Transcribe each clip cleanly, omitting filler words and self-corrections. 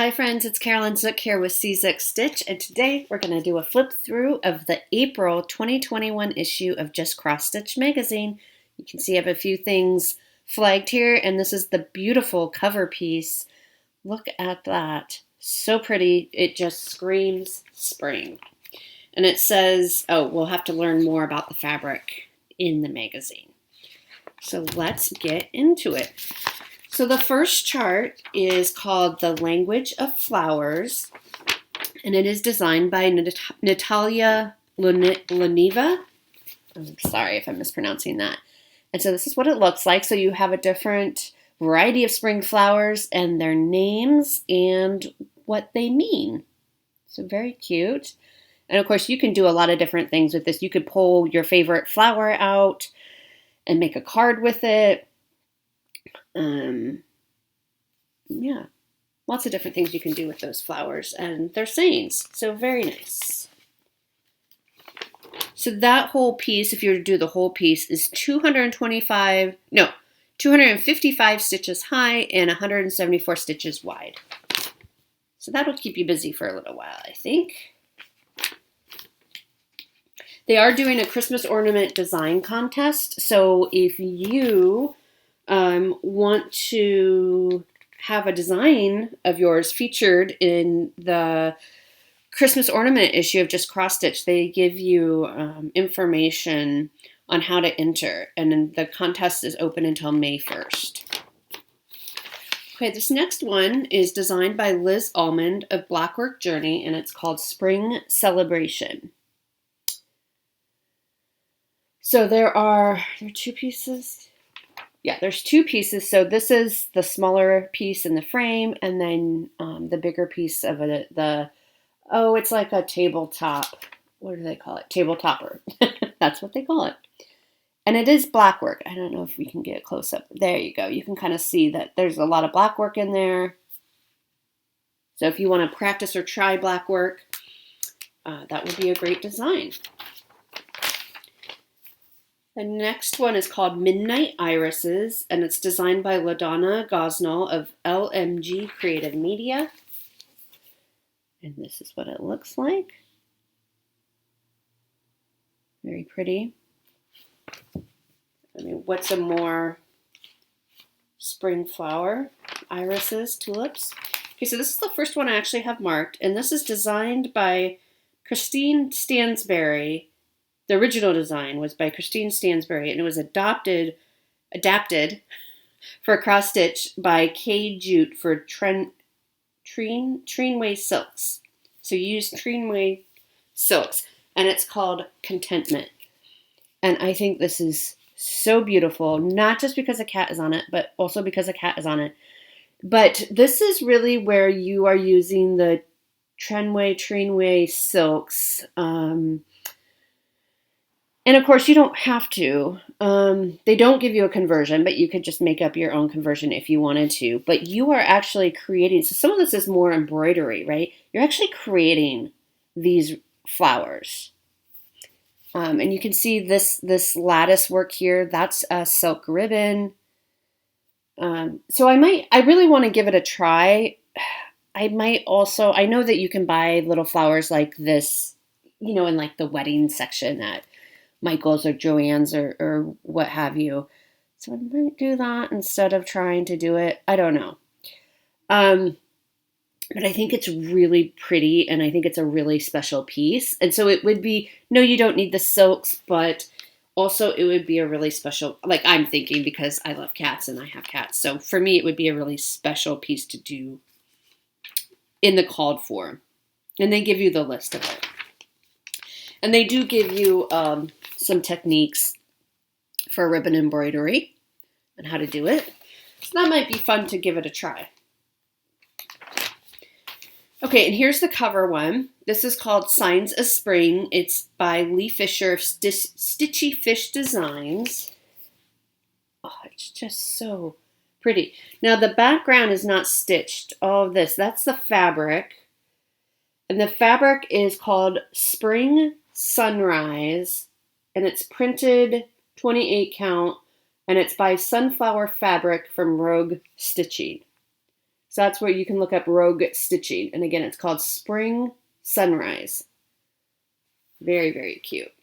Hi friends, it's Carolyn Zook here with CZK Stitch, and today we're going to do a flip through of the April 2021 issue of Just Cross Stitch magazine. You can see I have a few things flagged here, and this is the beautiful cover piece. Look at that. So pretty. It just screams spring. And it says, oh, we'll have to learn more about the fabric in the magazine. So let's get into it. So the first chart is called The Language of Flowers, and it is designed by Natalia Leneva. I'm sorry if I'm mispronouncing that. And so this is what it looks like. So you have a different variety of spring flowers and their names and what they mean. So very cute. And of course, you can do a lot of different things with this. You could pull your favorite flower out and make a card with it. Yeah, lots of different things you can do with those flowers and their sayings. So very nice. So that whole piece, if you were to do the whole piece, is 255 stitches high and 174 stitches wide. So that'll keep you busy for a little while, I think. They are doing a Christmas ornament design contest. So if you want to have a design of yours featured in the Christmas ornament issue of Just Cross Stitch, they give you information on how to enter, and then the contest is open until May 1st. Okay, this next one is designed by Liz Almond of Blackwork Journey, and it's called Spring Celebration. So there are two pieces. Yeah, there's two pieces. So this is the smaller piece in the frame, and then the bigger piece of it, it's like a tabletop. What do they call it? Table topper. That's what they call it. And it is black work. I don't know if we can get a close up. There you go. You can kind of see that there's a lot of black work in there. So if you want to practice or try black work, that would be a great design. The next one is called Midnight Irises, and it's designed by LaDonna Gosnell of LMG Creative Media. And this is what it looks like. Very pretty. I mean, what's a more spring flower? Irises, tulips. Okay, so this is the first one I actually have marked, and this is designed by Christine Stansberry. The original design was by Christine Stansberry, and it was adapted for cross stitch by Kay Jute for Treenway Silks. So you use Treenway Silks, and it's called Contentment. And I think this is so beautiful, not just because a cat is on it, but also because a cat is on it. But this is really where you are using the Treenway Silks. And of course, you don't have to. They don't give you a conversion, but you could just make up your own conversion if you wanted to. But you are actually creating, so some of this is more embroidery, right? You're actually creating these flowers. And you can see this lattice work here. That's a silk ribbon. So I really want to give it a try. I know that you can buy little flowers like this, in like the wedding section at Michael's or Joann's or what have you. So I might do that instead of trying to do it. I don't know. But I think it's really pretty, and I think it's a really special piece. And so it would be, no, you don't need the silks, but also it would be a really special, like I'm thinking, because I love cats and I have cats. So for me, it would be a really special piece to do in the called for. And they give you the list of it. And they do give you some techniques for ribbon embroidery and how to do it. So that might be fun to give it a try. Okay, and here's the cover one. This is called Signs of Spring. It's by Lee Fisher of Stitchy Fish Designs. Oh, it's just so pretty. Now, the background is not stitched. All of this, that's the fabric. And the fabric is called Spring Sunrise, and it's printed 28 count, and it's by Sunflower Fabric from Rogue Stitching. So that's where you can look up Rogue Stitching. And again, it's called Spring Sunrise. Very, very cute.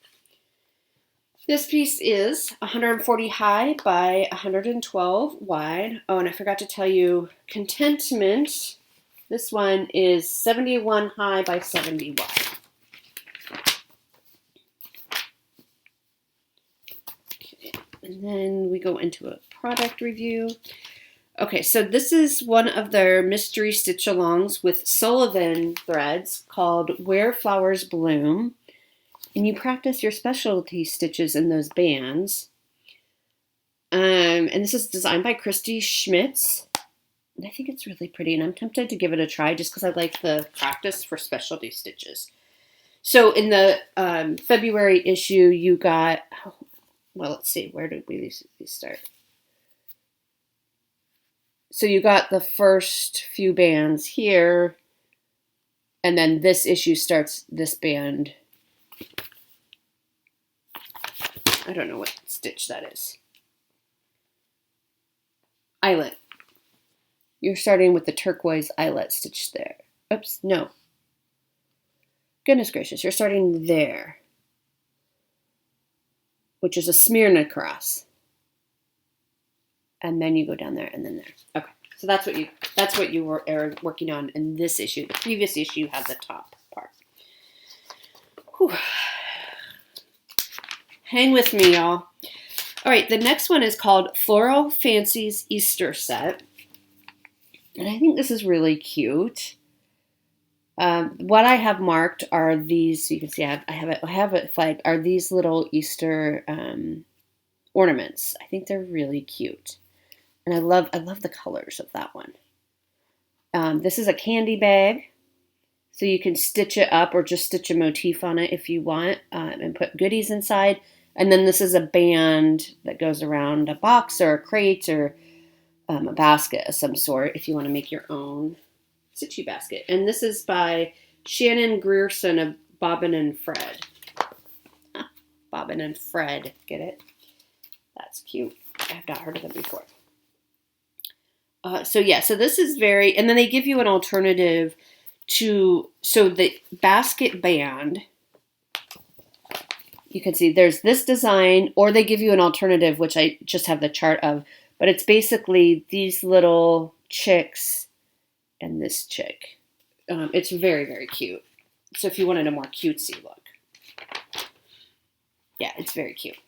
This piece is 140 high by 112 wide. Oh, and I forgot to tell you, Contentment. This one is 71 high by 70 wide. Okay, and then we go into a product review. Okay, so this is one of their mystery stitch-alongs with Sullivan threads called Where Flowers Bloom. And you practice your specialty stitches in those bands. And this is designed by Christy Schmitz. And I think it's really pretty, and I'm tempted to give it a try just because I like the practice for specialty stitches. So in the February issue, you got, well, let's see, where did these start? So you got the first few bands here, and then this issue starts this band. I don't know what stitch that is. Eyelet. You're starting with the turquoise eyelet stitch there. Oops, no. Goodness gracious, you're starting there, which is a Smyrna cross. And then you go down there and then there. Okay, so that's what you were working on in this issue. The previous issue had the top part. Whew. Hang with me, y'all. All right, the next one is called Floral Fancies Easter Set. And I think this is really cute. What I have marked are these, so you can see I have it flagged, are these little Easter ornaments. I think they're really cute. And I love the colors of that one. This is a candy bag. So you can stitch it up or just stitch a motif on it if you want and put goodies inside. And then this is a band that goes around a box or a crate or a basket of some sort if you want to make your own stitchy basket. And this is by Shannon Grierson of Bobbin and Fred. Bobbin and Fred, get it? That's cute. I've not heard of them before. So this is very, and then they give you an alternative to, so the basket band, you can see there's this design, or they give you an alternative, which I just have the chart of, but it's basically these little chicks and this chick. It's very, very cute. So if you wanted a more cutesy look. Yeah, it's very cute.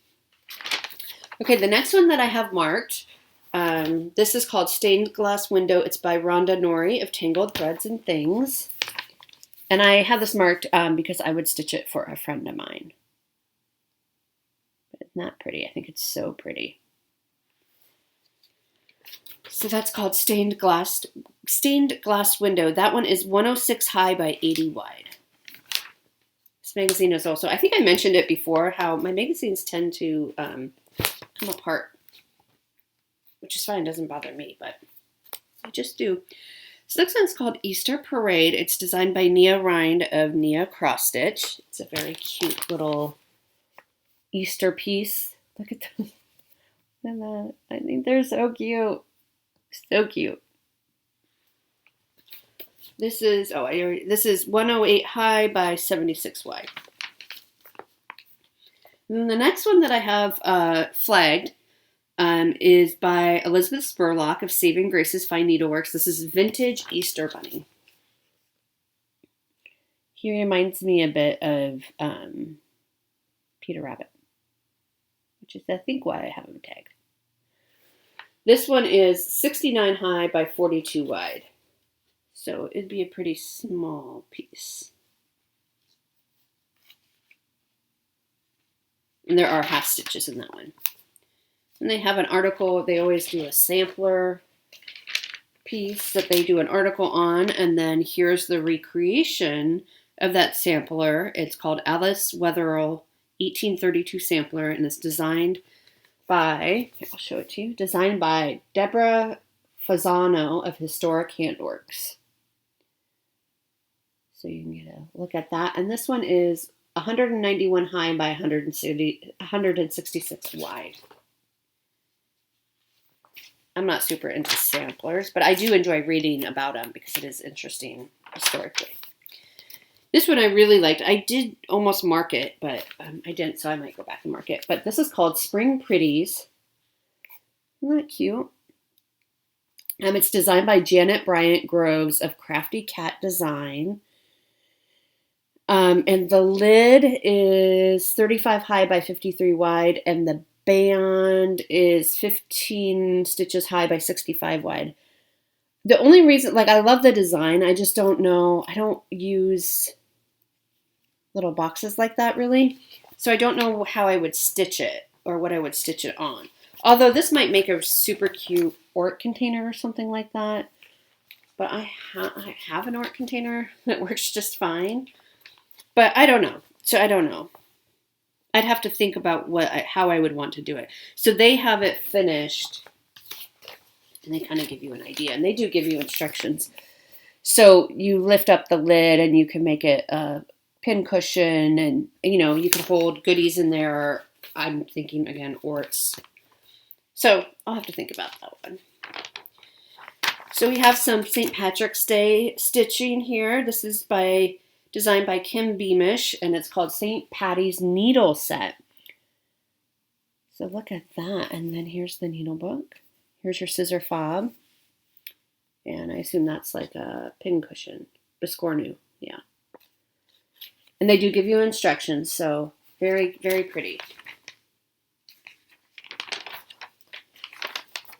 Okay, the next one that I have marked, this is called Stained Glass Window. It's by Rhonda Norrie of Tangled Threads and Things. And I have this marked because I would stitch it for a friend of mine. But it's not pretty. I think it's so pretty. So that's called Stained Glass Window. That one is 106 high by 80 wide. This magazine is also, I think I mentioned it before, how my magazines tend to come apart, which is fine, it doesn't bother me, but I just do. This next one's called Easter Parade. It's designed by Nia Rind of Nia Cross Stitch. It's a very cute little Easter piece. Look at them. I think they're so cute. So cute. This is, this is 108 high by 76 wide. And the next one that I have flagged is by Elizabeth Spurlock of Saving Grace's Fine Needleworks. This is Vintage Easter Bunny. He reminds me a bit of Peter Rabbit, which is, I think, why I have him tagged. This one is 69 high by 42 wide. So it'd be a pretty small piece. And there are half stitches in that one. And they have an article. They always do a sampler piece that they do an article on. And then here's the recreation of that sampler. It's called Alice Wetherill 1832 Sampler. And it's designed by, I'll show it to you, designed by Deborah Fasano of Historic Handworks. So you can get a look at that. And this one is 191 high by 166 wide. I'm not super into samplers, but I do enjoy reading about them because it is interesting historically. This one I really liked. I did almost mark it, but I didn't, so I might go back and mark it. But this is called Spring Pretties. Isn't that cute? It's designed by Janet Bryant Groves of Crafty Cat Design. And the lid is 35 high by 53 wide, and the band is 15 stitches high by 65 wide. The only reason, like, I love the design, I just don't know, I don't use little boxes like that really, so I don't know how I would stitch it or what I would stitch it on. Although this might make a super cute Ort container or something like that, but I have an Ort container that works just fine. But I don't know. So I don't know. I'd have to think about how I would want to do it. So they have it finished, and they kind of give you an idea. And they do give you instructions. So you lift up the lid, and you can make it a pin cushion, and you can hold goodies in there. I'm thinking again, Orts. So I'll have to think about that one. So we have some St. Patrick's Day stitching here. This is designed by Kim Beamish, and it's called St. Patty's Needle Set. So look at that. And then here's the needle book. Here's your scissor fob. And I assume that's like a pin cushion. Biscornu, yeah. And they do give you instructions, so very, very pretty.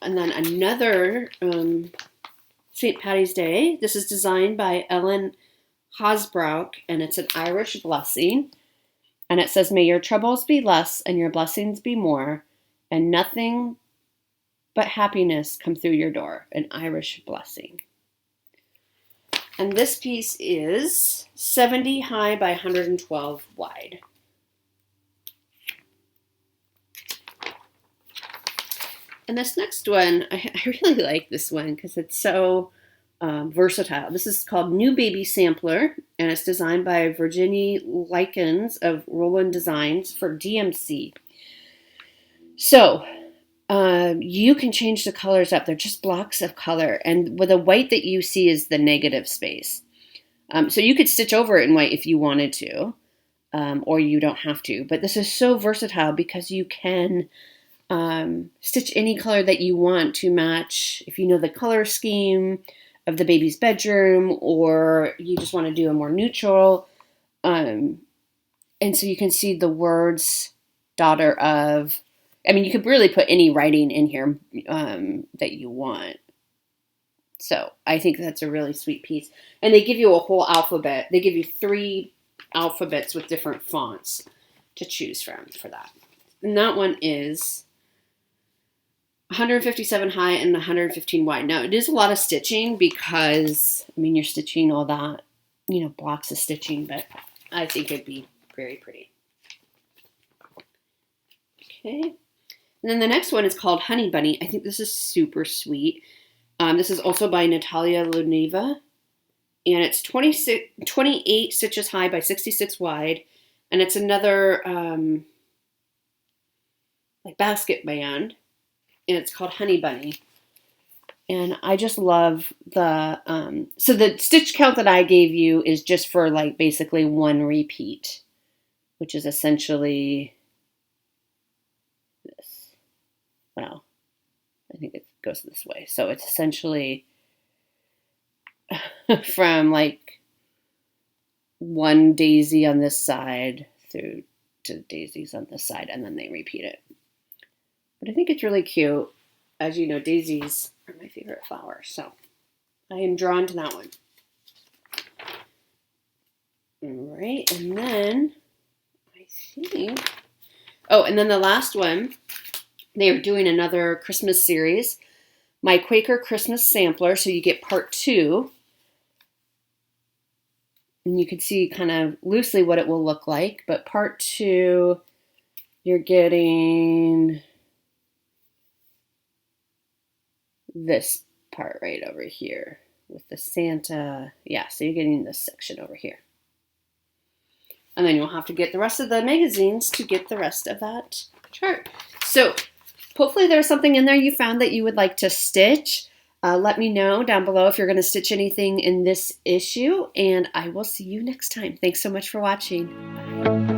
And then another St. Patty's Day. This is designed by Ellen Hosbrook, and it's an Irish blessing. And it says, "May your troubles be less and your blessings be more, and nothing but happiness come through your door." An Irish blessing. And this piece is 70 high by 112 wide. And this next one, I really like this one because it's so versatile. This is called New Baby Sampler, and it's designed by Virginie Likens of Roland Designs for DMC. So you can change the colors up. They're just blocks of color, and with the white that you see is the negative space. So you could stitch over it in white if you wanted to, or you don't have to. But this is so versatile because you can stitch any color that you want to match if you know the color scheme of the baby's bedroom, or you just want to do a more neutral. And so you can see the words daughter of, you could really put any writing in here that you want. So I think that's a really sweet piece. And they give you a whole alphabet. They give you 3 alphabets with different fonts to choose from for that. And that one is 157 high and 115 wide. Now, it is a lot of stitching because, you're stitching all that, blocks of stitching, but I think it'd be very pretty. Okay. And then the next one is called Honey Bunny. I think this is super sweet. This is also by Natalia Luneva, and it's 28 stitches high by 66 wide, and it's another like basket band. And it's called Honey Bunny. And I just love the, so the stitch count that I gave you is just for like basically 1 repeat, which is essentially this. Well, I think it goes this way. So it's essentially from like 1 daisy on this side through to daisies on this side, and then they repeat it. But I think it's really cute. As you know, daisies are my favorite flower, so I am drawn to that one. All right, and then I think, and then the last one, they are doing another Christmas series, My Quaker Christmas Sampler, so you get part 2. And you can see kind of loosely what it will look like, but part 2, you're getting this part right over here with the Santa. Yeah, so you're getting this section over here. And then you'll have to get the rest of the magazines to get the rest of that chart. So Hopefully there's something in there you found that you would like to stitch. Let me know down below if you're going to stitch anything in this issue, and I will see you next time. Thanks so much for watching. Bye.